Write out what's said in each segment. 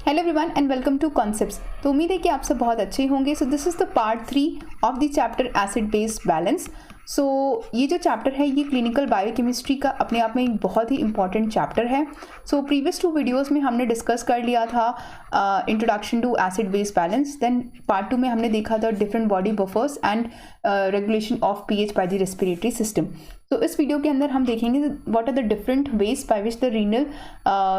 Hello everyone and welcome to concepts. तो उम्मीद है कि आप सब बहुत अच्छे होंगे। So this is the part 3 of the chapter acid base balance. So ये जो चैप्टर है ये क्लिनिकल बायोकेमिस्ट्री का अपने आप में एक बहुत ही इंपॉर्टेंट चैप्टर है। सो प्रीवियस 2 वीडियोस में हमने डिस्कस कर लिया था introduction to acid base balance. Then part 2 में हमने देखा था different body buffers and regulation of pH by the respiratory system. तो इस वीडियो के अंदर हम देखेंगे what are the different ways by which the renal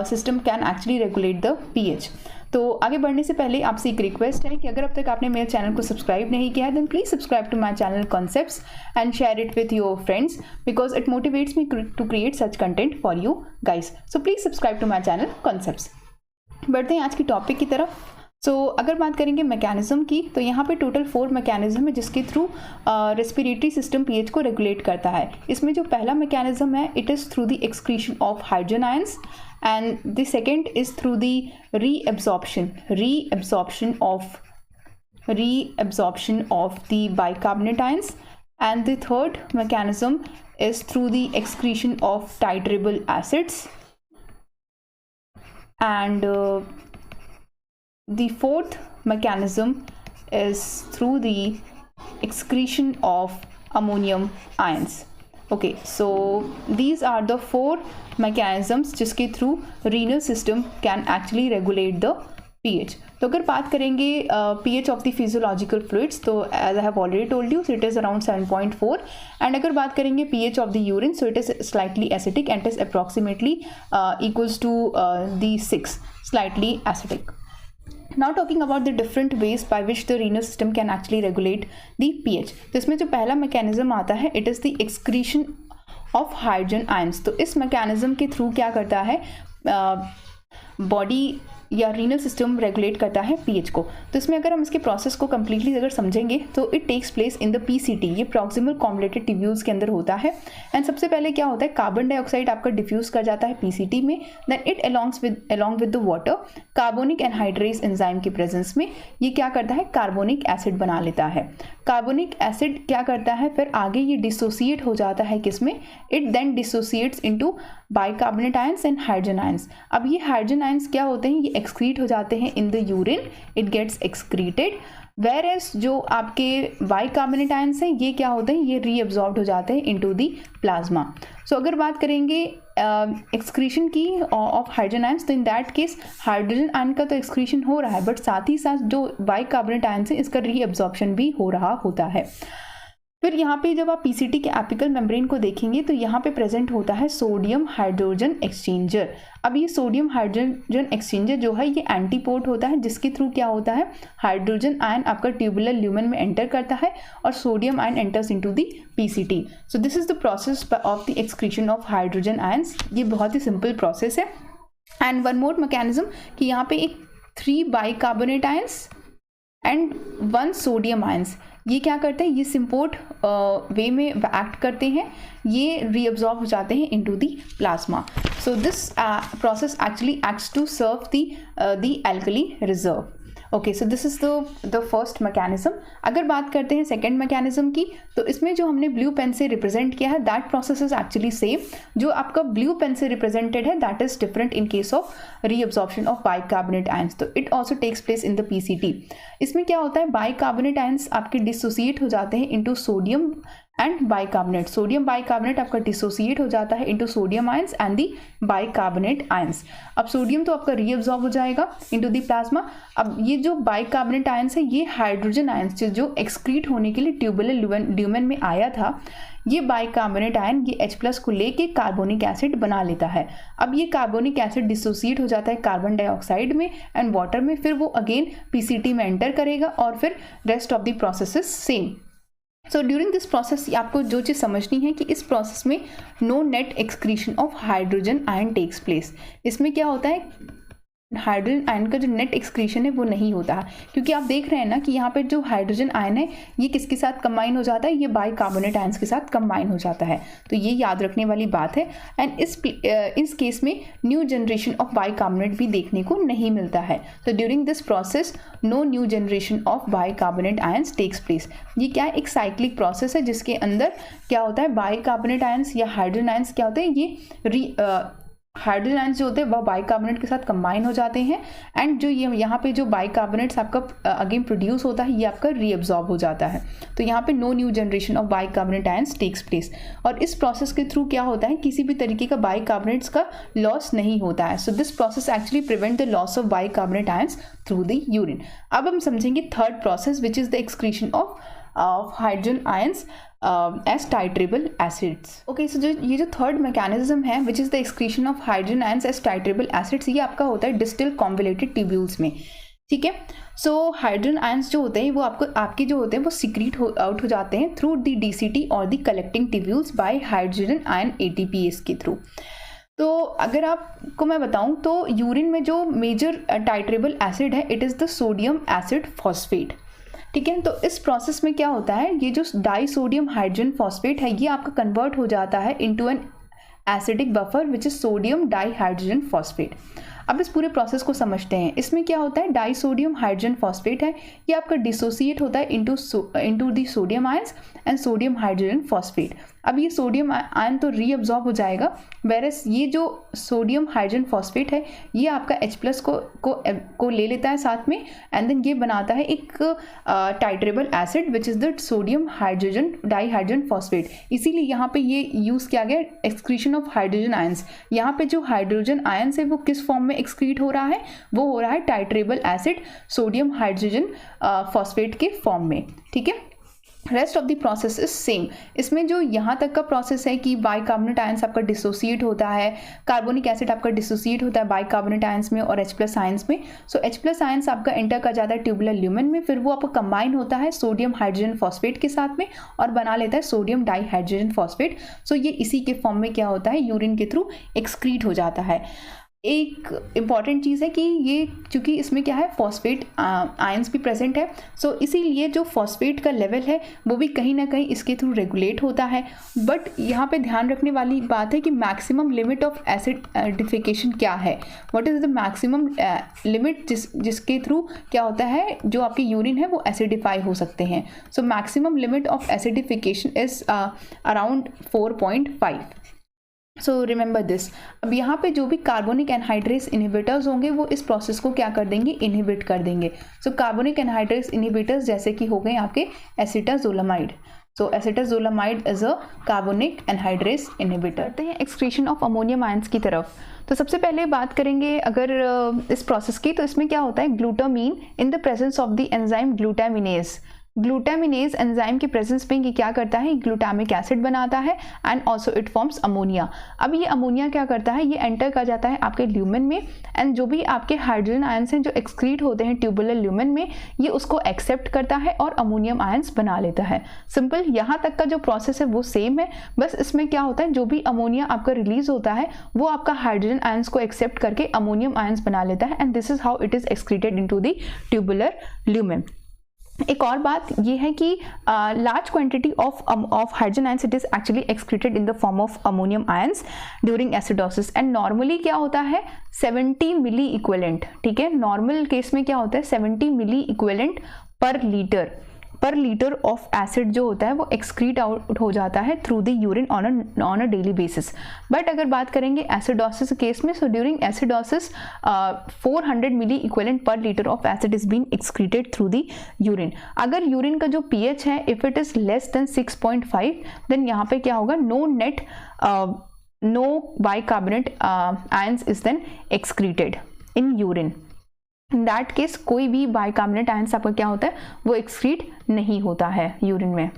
system can actually regulate the pH. तो आगे बढ़ने से पहले आपसे एक रिक्वेस्ट है कि अगर अब तक आपने मेरे चैनल को सब्सक्राइब नहीं किया है then please subscribe to my channel concepts and share it with your friends because it motivates me to create such content for you guys. So please subscribe to my channel concepts. बढ़ते हैं आज की topic की तरफ। अगर बात करेंगे mechanism की तो यहाँ पे टोटल 4 मैकेनिज्म है जिसके थ्रू रेस्पिरेटरी सिस्टम पीएच को रेगुलेट करता है। इसमें जो पहला मैकेनिज्म है it is through the excretion of hydrogen ions and the second is through the reabsorption of the bicarbonate ions, and the third mechanism is through the excretion of titrable acids, and the fourth mechanism is through the excretion of ammonium ions. Okay, so these are the 4 mechanisms जिसके through renal system can actually regulate the pH. तो अगर बात करेंगे pH of the physiological fluids तो as I have already told you so it is around 7.4, and अगर बात करेंगे pH of the urine so it is slightly acidic and it is approximately equals to the 6, slightly acidic. Now talking about the different ways by which the renal system can actually regulate the pH. तो इसमें जो पहला mechanism आता है it is the excretion of hydrogen ions. तो इस mechanism के through क्या करता है बॉडी या रीनल सिस्टम रेगुलेट करता है पीएच को। तो इसमें अगर हम इसके प्रोसेस को कम्प्लीटली अगर समझेंगे तो it takes place in the PCT, ये प्रॉक्सिमल कॉन्वलेटेड ट्यूब्यूल्स के अंदर होता है। एंड सबसे पहले क्या होता है कार्बन डाइऑक्साइड आपका डिफ्यूज कर जाता है पीसीटी में, then it along with the water carbonic anhydrase enzyme की प्रेजेंस में ये क्या करता है कार्बोनिक एसिड बना लेता है। कार्बोनिक एसिड क्या करता है फिर आगे ये डिसोसिएट हो जाता है किसमें, it then dissociates into bicarbonate ions and hydrogen ions. अब ये हाइड्रोजन आयंस क्या होते हैं ये एक्सक्रीट हो जाते हैं in the urine, it gets excreted, whereas जो आपके बाइकार्बोनेट आयंस हैं ये क्या होते हैं ये रीअब्जॉर्ब्ड हो जाते हैं इनटू द प्लाज्मा। सो अगर बात करेंगे एक्सक्रीशन की ऑफ हाइड्रोजन आयंस तो इन दैट केस हाइड्रोजन आयन का तो एक्सक्रीशन हो रहा है बट साथ ही साथ जो बाइकार्बोनेट आयंस है इसका रीअब्जॉर्प्शन भी हो रहा होता है। फिर यहाँ पे जब आप पीसीटी के एपिकल मेम्ब्रेन को देखेंगे तो यहाँ पे प्रेजेंट होता है सोडियम हाइड्रोजन एक्सचेंजर। अब ये सोडियम हाइड्रोजन एक्सचेंजर जो है ये एंटीपोर्ट होता है जिसके थ्रू क्या होता है हाइड्रोजन आयन आपका ट्यूबुलर ल्यूमेन में एंटर करता है और sodium ion enters into the PCT. So this is the process of the excretion of hydrogen ions. ये बहुत ही सिंपल प्रोसेस है। एंड वन मोर मैकेनिज्म कि यहाँ पे एक 3 bicarbonate ions and 1 sodium ions ये क्या करते हैं ये सिम्पोर्ट वे में एक्ट करते हैं, ये रीअब्जॉर्ब हो जाते हैं into the plasma. So this process actually acts to serve the alkali reserve. Okay, so this is the first mechanism. अगर बात करते हैं सेकेंड मैकेनिज्म की तो इसमें जो हमने ब्लू पेन से रिप्रेजेंट किया है that process is actually same. जो आपका ब्लू पेन से रिप्रेजेंटेड है that is different in case of reabsorption of bicarbonate ions. तो it also takes place in the PCT. इसमें क्या होता है बाइकार्बोनेट आयंस आपके डिसोसिएट हो जाते हैं into sodium and bicarbonate. Sodium bicarbonate आपका डिसोसिएट हो जाता है into sodium ions and the bicarbonate ions. अब सोडियम तो आपका रीअब्जॉर्ब हो जाएगा इनटू दी प्लाज्मा। अब ये जो बाइकार्बोनेट आयंस है ये हाइड्रोजन आयंस जो एक्सक्रीट होने के लिए ट्यूबुलर ल्यूमेन में आया था ये बाइकार्बोनेट आयन ये H+ को लेके कार्बोनिक एसिड बना लेता है। अब ये कार्बोनिक एसिड डिसोसिएट हो जाता है कार्बन डाइऑक्साइड में एंड वाटर में, फिर वो अगेन पीसीटी में एंटर करेगा और फिर rest of the process is same. So during this process आपको जो चीज़ समझनी है कि इस प्रोसेस में no net excretion of hydrogen ion takes place. इसमें क्या होता है हाइड्रोजन आयन का जो नेट एक्सक्रीशन है वो नहीं होता है क्योंकि आप देख रहे हैं ना कि यहाँ पे जो हाइड्रोजन आयन है ये किसके साथ कंबाइन हो जाता है ये बाइकार्बोनेट आयंस के साथ कंबाइन हो जाता है। तो ये याद रखने वाली बात है। एंड इस केस में न्यू जनरेशन ऑफ बाइकार्बोनेट भी देखने को नहीं मिलता है। तो during this process no new generation of bicarbonate ions takes place. ये क्या है एक साइक्लिक प्रोसेस है जिसके अंदर क्या होता है बाइकार्बोनेट आयंस या हाइड्रोजन आयंस क्या होते हैं ये हाइड्रोजन आयंस जो होते हैं वह बाइकार्बोनेट के साथ कंबाइन हो जाते हैं एंड जो ये यहाँ पे जो बाइकार्बोनेट्स आपका अगेन प्रोड्यूस होता है ये आपका रीअब्जॉर्ब हो जाता है। तो यहाँ पे no new generation of bicarbonate ions takes place. और इस प्रोसेस के थ्रू क्या होता है, किसी भी तरीके का बाइकार्बोनेट्स का लॉस नहीं होता है। सो this process actually prevent the loss of bicarbonate ions through the urine. अब हम समझेंगे third process which is the excretion of hydrogen ions as titratable acids. Okay, so ये जो थर्ड मैकेनिज्म है which is the excretion of hydrogen ions as titratable acids, ये आपका होता है डिस्टिल कॉन्वोल्यूटेड ट्यूब्यूल्स में। ठीक है, सो हाइड्रोजन आयंस जो होते हैं वो आपके जो होते हैं वो सीक्रेट आउट हो जाते हैं थ्रू द DCT और the collecting tubules bye hydrogen ion ATPase के थ्रू। तो अगर आपको मैं बताऊं तो यूरिन में जो मेजर टाइट्रेबल एसिड है it is the sodium acid phosphate. ठीक है, तो इस प्रोसेस में क्या होता है, ये जो डाई सोडियम हाइड्रोजन फॉस्फेट है ये आपका कन्वर्ट हो जाता है into an acidic buffer which is sodium di hydrogen phosphate. अब इस पूरे प्रोसेस को समझते हैं। इसमें क्या होता है, डाई सोडियम हाइड्रोजन फॉस्फेट है ये आपका डिसोसिएट होता है into the sodium ions and sodium hydrogen phosphate. अब ये सोडियम आयन तो रीअब्जॉर्ब हो जाएगा, वेरस ये जो सोडियम हाइड्रोजन फॉस्फेट है ये आपका H+ को ले लेता है साथ में एंड देन ये बनाता है एक titratable acid which is the sodium hydrogen dihydrogen phosphate. इसीलिए यहाँ पे ये यूज़ किया गया एक्सक्रीशन ऑफ हाइड्रोजन आयंस। यहाँ पे जो हाइड्रोजन आयंस है वो किस फॉर्म में एक्सक्रीट हो रहा है, वो हो रहा है टाइट्रेबल एसिड सोडियम हाइड्रोजन फॉस्फेट के फॉर्म में। ठीक है, rest of the process is same. इसमें जो यहाँ तक का प्रोसेस है कि बाइकार्बोनेट आयंस आपका डिसोसिएट होता है, कार्बोनिक एसिड आपका डिसोसिएट होता है बाइकार्बोनेट आयंस में और H+ आयंस में। सो H+ आयंस आपका एंटर कर जाता है ट्यूबुलर ल्यूमेन में, फिर वो आपका कंबाइन होता है सोडियम हाइड्रोजन फॉस्फेट के साथ में और बना लेता है सोडियम डाई हाइड्रोजन फॉस्फेट। सो ये इसी के फॉर्म में क्या होता है, यूरिन के थ्रू एक्सक्रीट हो जाता है। एक इम्पॉर्टेंट चीज़ है कि ये चूँकि इसमें क्या है फॉस्फेट आयंस भी प्रेजेंट है, सो इसीलिए जो फॉस्फेट का लेवल है वो भी कहीं ना कहीं इसके थ्रू रेगुलेट होता है। बट यहाँ पे ध्यान रखने वाली बात है कि मैक्सिमम लिमिट ऑफ एसिडिफिकेशन क्या है, what is the maximum limit जिसके थ्रू क्या होता है जो आपके यूरिन है वो एसिडिफाई हो सकते हैं। So maximum limit of acidification is around 4.5। So remember this. अब यहाँ पे जो भी कार्बोनिक एनहाइड्रेस इनहिबिटर्स होंगे वो इस प्रोसेस को क्या कर देंगे, इनहिबिट कर देंगे। सो कार्बोनिक एनहाइड्रेस इनहिबिटर्स जैसे कि हो गए आपके acetazolamide. So acetazolamide is a carbonic anhydrase inhibitor. करते हैं एक्सक्रीशन ऑफ अमोनियम आयंस की तरफ। तो सबसे पहले बात करेंगे अगर इस प्रोसेस की, तो इसमें क्या होता है, glutamine in the presence of the enzyme ग्लूटामिनेज। ग्लूटामिनेज enzyme के प्रेजेंस में ये क्या करता है, ग्लूटामिक एसिड बनाता है and also it forms ammonia. अब ये अमोनिया क्या करता है, ये एंटर कर जाता है आपके ल्यूमेन में एंड जो भी आपके हाइड्रोजन आयंस हैं जो एक्सक्रीट होते हैं ट्यूबुलर ल्यूमेन में, ये उसको एक्सेप्ट करता है और अमोनियम आयंस बना लेता है। सिंपल, यहाँ तक का जो प्रोसेस है वो सेम है, बस इसमें क्या होता है जो भी अमोनिया आपका रिलीज होता है वो आपका हाइड्रोजन आयंस को एक्सेप्ट करके अमोनियम आयंस बना लेता है and this is how it is excreted into the tubular lumen. एक और बात ये है कि large quantity of hydrogen ions it is actually excreted in the form of ammonium ions during acidosis and normally क्या होता है 70 मिली इक्विवेलेंट। ठीक है, नॉर्मल केस में क्या होता है 70 milliequivalent per litre of acid जो होता है वो एक्सक्रीट आउट हो जाता है through the urine on a daily basis. But अगर बात करेंगे एसिडोसिस केस में, so during acidosis 400 milliequivalent per litre of acid is being excreted through the urine. अगर यूरिन का जो pH है if it is less than 6.5 then यहाँ पे क्या होगा, no bicarbonate ions is then excreted in urine. In that case कोई भी बाइकार्बोनेट आयंस आपका क्या होता है वो एक्सक्रीट नहीं होता है यूरिन में।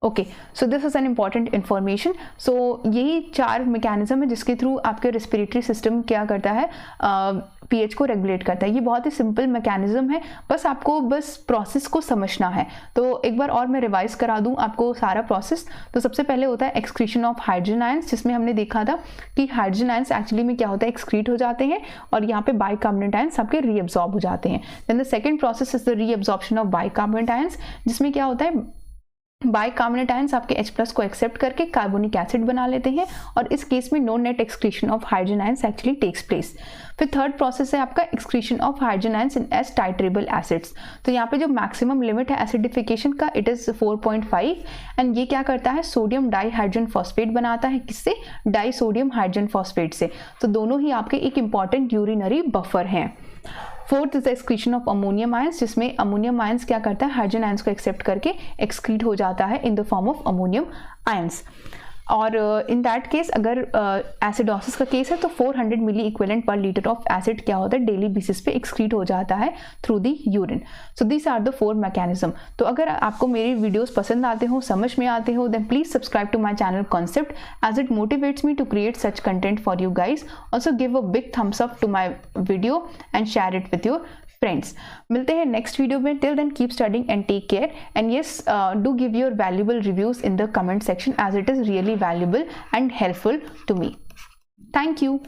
Okay, so this is an important information. So यही 4 मैकेनिज्म है जिसके थ्रू आपके रेस्पिरेटरी सिस्टम क्या करता है, pH को रेगुलेट करता है। ये बहुत ही सिंपल मैकेनिज्म है, बस आपको प्रोसेस को समझना है। तो एक बार और मैं रिवाइज करा दूं आपको सारा प्रोसेस। तो सबसे पहले होता है एक्सक्रीशन ऑफ हाइड्रोजन आयंस, जिसमें हमने देखा था कि हाइड्रोजन आयंस एक्चुअली में क्या होता है, एक्सक्रीट हो जाते हैं और यहाँ पे बाइकार्बोनेट आयंस आपके रीअब्सॉर्ब हो जाते हैं। Then the second process is the reabsorption of bicarbonate ions, जिसमें क्या होता है बाइकार्बोनेट आयंस आपके H+ को एक्सेप्ट करके कार्बोनिक एसिड बना लेते हैं और इस केस में no net excretion of hydrogen ions actually takes place. फिर थर्ड प्रोसेस है आपका excretion of hydrogen ions in as titratable acids. तो यहाँ पे जो मैक्सिमम लिमिट है एसिडिफिकेशन का इट इज़ 4.5 एंड ये क्या करता है, सोडियम डाइहाइड्रोजन फॉस्फेट बनाता है। किससे? डाई सोडियम हाइड्रोजन फॉस्फेट से। तो दोनों ही आपके एक इंपॉर्टेंट यूरिनरी बफर हैं। Fourth is the excretion of ammonium ions, जिसमें अमोनियम आयंस क्या करता है, हाइड्रोजन आयंस को एक्सेप्ट करके एक्सक्रीट हो जाता है in the form of ammonium ions. और इन दैट केस अगर एसिडोसिस का केस है तो 400 milliequivalent per litre of acid क्या होता है, डेली बेसिस पे एक्सक्रीट हो जाता है through the urine. So this are the 4 mechanism. तो अगर आपको मेरी वीडियोस पसंद आते हो, समझ में आते हो, then please subscribe to my channel concept as it motivates me to create such content for you guys. Also give a big thumbs up to my video and share it with your friends. मिलते हैं next video में। Till then keep studying and take care and yes do give your valuable reviews in the comment section as it is really valuable and helpful to me. Thank you.